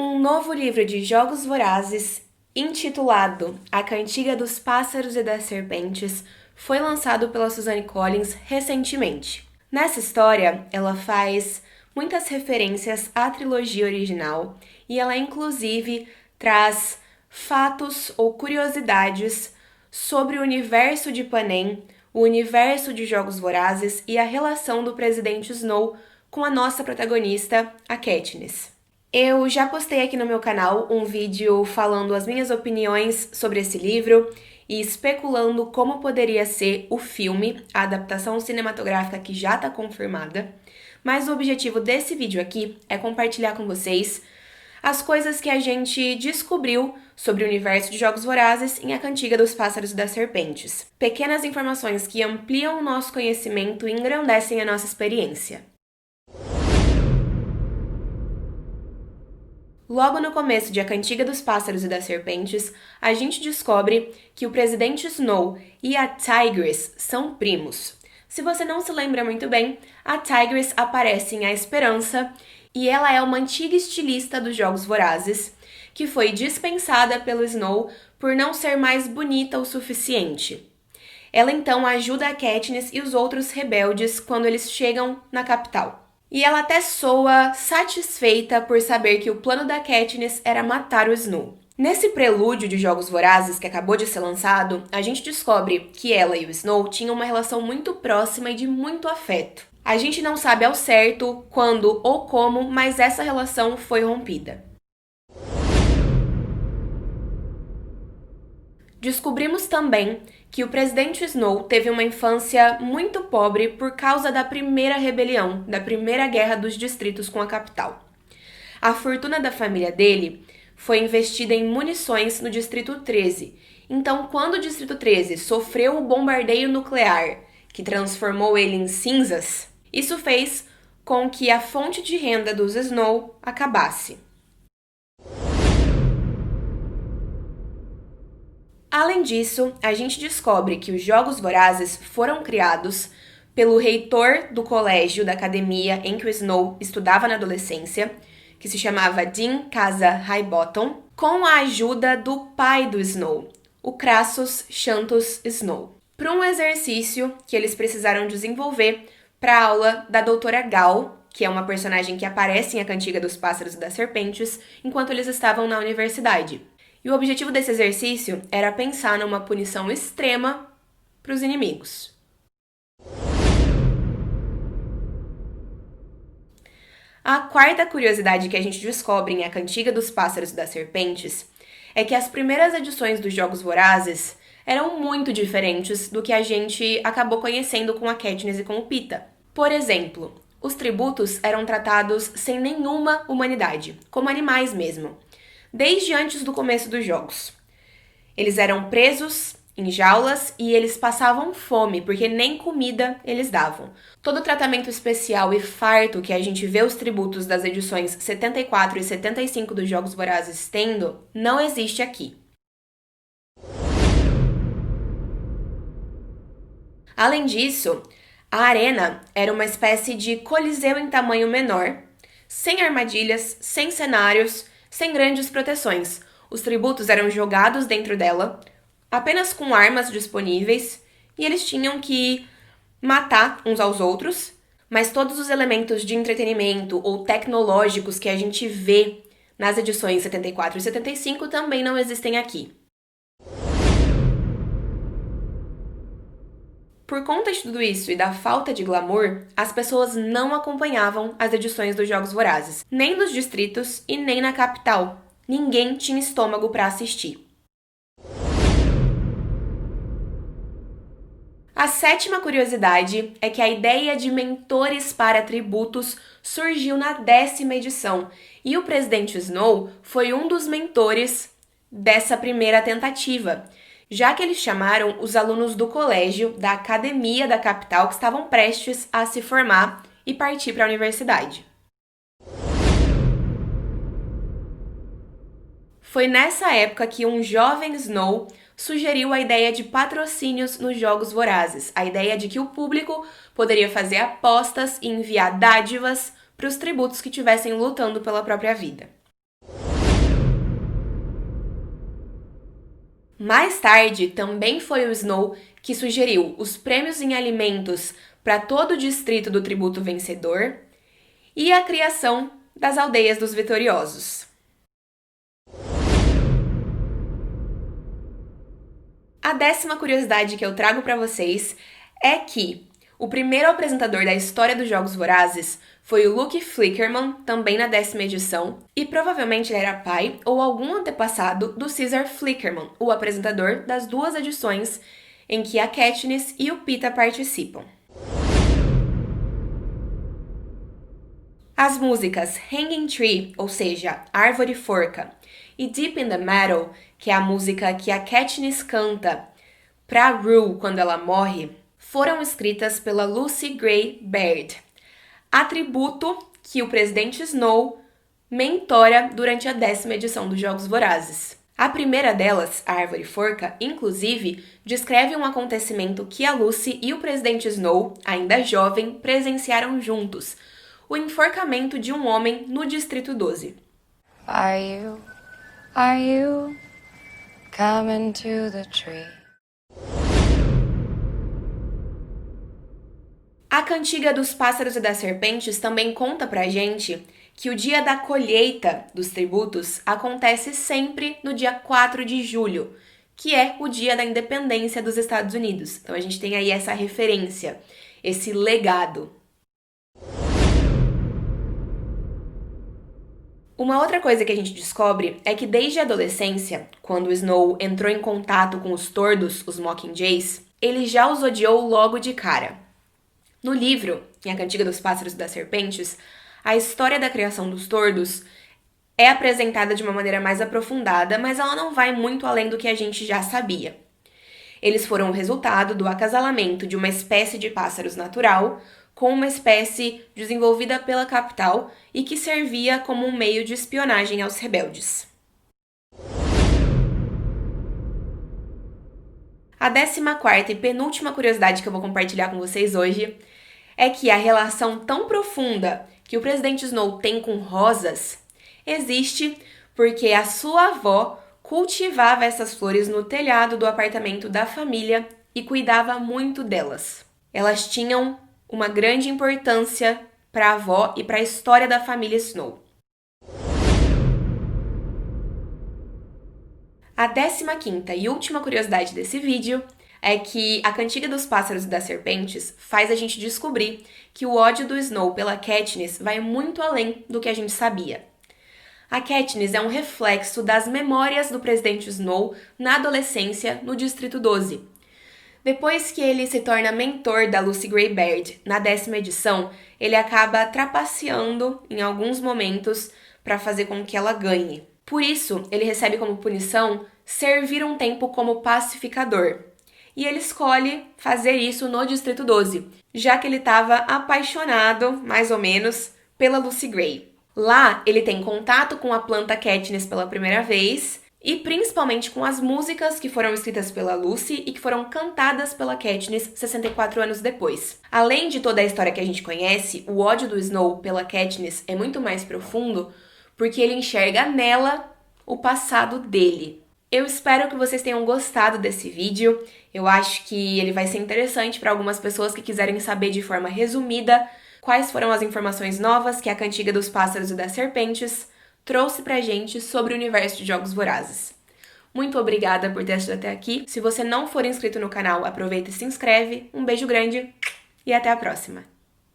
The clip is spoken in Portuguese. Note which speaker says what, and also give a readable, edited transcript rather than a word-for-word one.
Speaker 1: Um novo livro de Jogos Vorazes, intitulado A Cantiga dos Pássaros e das Serpentes, foi lançado pela Suzanne Collins recentemente. Nessa história, ela faz muitas referências à trilogia original e ela, inclusive, traz fatos ou curiosidades sobre o universo de Panem, o universo de Jogos Vorazes e a relação do presidente Snow com a nossa protagonista, a Katniss. Eu já postei aqui no meu canal um vídeo falando as minhas opiniões sobre esse livro e especulando como poderia ser o filme, a adaptação cinematográfica que já está confirmada. Mas o objetivo desse vídeo aqui é compartilhar com vocês as coisas que a gente descobriu sobre o universo de Jogos Vorazes em A Cantiga dos Pássaros e das Serpentes. Pequenas informações que ampliam o nosso conhecimento e engrandecem a nossa experiência. Logo no começo de A Cantiga dos Pássaros e das Serpentes, a gente descobre que o presidente Snow e a Tigris são primos. Se você não se lembra muito bem, a Tigris aparece em A Esperança e ela é uma antiga estilista dos Jogos Vorazes, que foi dispensada pelo Snow por não ser mais bonita o suficiente. Ela então ajuda a Katniss e os outros rebeldes quando eles chegam na capital. E ela até soa satisfeita por saber que o plano da Katniss era matar o Snow. Nesse prelúdio de Jogos Vorazes que acabou de ser lançado, a gente descobre que ela e o Snow tinham uma relação muito próxima e de muito afeto. A gente não sabe ao certo quando ou como, mas essa relação foi rompida. Descobrimos também que o presidente Snow teve uma infância muito pobre por causa da primeira rebelião, da primeira guerra dos distritos com a capital. A fortuna da família dele foi investida em munições no Distrito 13. Então, quando o Distrito 13 sofreu o bombardeio nuclear, que transformou ele em cinzas, isso fez com que a fonte de renda dos Snow acabasse. Além disso, a gente descobre que os Jogos Vorazes foram criados pelo reitor do colégio da academia em que o Snow estudava na adolescência, que se chamava Dean Casa Highbottom, com a ajuda do pai do Snow, o Crassus Shantus Snow, para um exercício que eles precisaram desenvolver para a aula da doutora Gao, que é uma personagem que aparece em A Cantiga dos Pássaros e das Serpentes, enquanto eles estavam na universidade. E o objetivo desse exercício era pensar numa punição extrema para os inimigos. A quarta curiosidade que a gente descobre em A Cantiga dos Pássaros e das Serpentes é que as primeiras edições dos Jogos Vorazes eram muito diferentes do que a gente acabou conhecendo com a Katniss e com o Peeta. Por exemplo, os tributos eram tratados sem nenhuma humanidade, como animais mesmo, desde antes do começo dos jogos. Eles eram presos em jaulas e eles passavam fome, porque nem comida eles davam. Todo o tratamento especial e farto que a gente vê os tributos das edições 74 e 75 dos Jogos Vorazes tendo, não existe aqui. Além disso, a arena era uma espécie de coliseu em tamanho menor, sem armadilhas, sem cenários, sem grandes proteções. Os tributos eram jogados dentro dela, apenas com armas disponíveis, e eles tinham que matar uns aos outros, mas todos os elementos de entretenimento ou tecnológicos que a gente vê nas edições 74 e 75 também não existem aqui. Por conta de tudo isso e da falta de glamour, as pessoas não acompanhavam as edições dos Jogos Vorazes, nem nos distritos e nem na capital. Ninguém tinha estômago para assistir. A sétima curiosidade é que a ideia de mentores para tributos surgiu na 10ª edição, e o presidente Snow foi um dos mentores dessa primeira tentativa, já que eles chamaram os alunos do colégio da academia da capital que estavam prestes a se formar e partir para a universidade. Foi nessa época que um jovem Snow sugeriu a ideia de patrocínios nos Jogos Vorazes, a ideia de que o público poderia fazer apostas e enviar dádivas para os tributos que estivessem lutando pela própria vida. Mais tarde, também foi o Snow que sugeriu os prêmios em alimentos para todo o distrito do tributo vencedor e a criação das aldeias dos vitoriosos. A 10ª curiosidade que eu trago para vocês é que o primeiro apresentador da história dos Jogos Vorazes foi o Luke Flickerman, também na 10ª edição, e provavelmente ele era pai ou algum antepassado do Caesar Flickerman, o apresentador das 2 edições em que a Katniss e o Peeta participam. As músicas Hanging Tree, ou seja, Árvore Forca, e Deep in the Meadow, que é a música que a Katniss canta pra Rue quando ela morre, foram escritas pela Lucy Gray Baird, atributo que o presidente Snow mentora durante a 10ª edição dos Jogos Vorazes. A primeira delas, a Árvore Forca, inclusive, descreve um acontecimento que a Lucy e o presidente Snow, ainda jovem, presenciaram juntos, o enforcamento de um homem no Distrito 12.
Speaker 2: Are you coming to the tree?
Speaker 1: A Cantiga dos Pássaros e das Serpentes também conta pra gente que o dia da colheita dos tributos acontece sempre no dia 4 de julho, que é o dia da independência dos Estados Unidos. Então a gente tem aí essa referência, esse legado. Uma outra coisa que a gente descobre é que desde a adolescência, quando o Snow entrou em contato com os tordos, os Mockingjays, ele já os odiou logo de cara. No livro, em A Cantiga dos Pássaros e das Serpentes, a história da criação dos tordos é apresentada de uma maneira mais aprofundada, mas ela não vai muito além do que a gente já sabia. Eles foram o resultado do acasalamento de uma espécie de pássaros natural com uma espécie desenvolvida pela capital e que servia como um meio de espionagem aos rebeldes. A 14ª e penúltima curiosidade que eu vou compartilhar com vocês hoje é que a relação tão profunda que o presidente Snow tem com rosas existe porque a sua avó cultivava essas flores no telhado do apartamento da família e cuidava muito delas. Elas tinham uma grande importância para a avó e para a história da família Snow. A 15ª e última curiosidade desse vídeo é que a Cantiga dos Pássaros e das Serpentes faz a gente descobrir que o ódio do Snow pela Katniss vai muito além do que a gente sabia. A Katniss é um reflexo das memórias do presidente Snow na adolescência no Distrito 12. Depois que ele se torna mentor da Lucy Gray Baird na 10ª edição, ele acaba trapaceando em alguns momentos para fazer com que ela ganhe. Por isso, ele recebe como punição servir um tempo como pacificador. E ele escolhe fazer isso no Distrito 12, já que ele estava apaixonado, mais ou menos, pela Lucy Gray. Lá, ele tem contato com a planta Katniss pela primeira vez, e principalmente com as músicas que foram escritas pela Lucy e que foram cantadas pela Katniss 64 anos depois. Além de toda a história que a gente conhece, o ódio do Snow pela Katniss é muito mais profundo porque ele enxerga nela o passado dele. Eu espero que vocês tenham gostado desse vídeo. Eu acho que ele vai ser interessante para algumas pessoas que quiserem saber de forma resumida quais foram as informações novas que a Cantiga dos Pássaros e das Serpentes trouxe pra gente sobre o universo de Jogos Vorazes. Muito obrigada por ter assistido até aqui. Se você não for inscrito no canal, aproveita e se inscreve. Um beijo grande e até a próxima!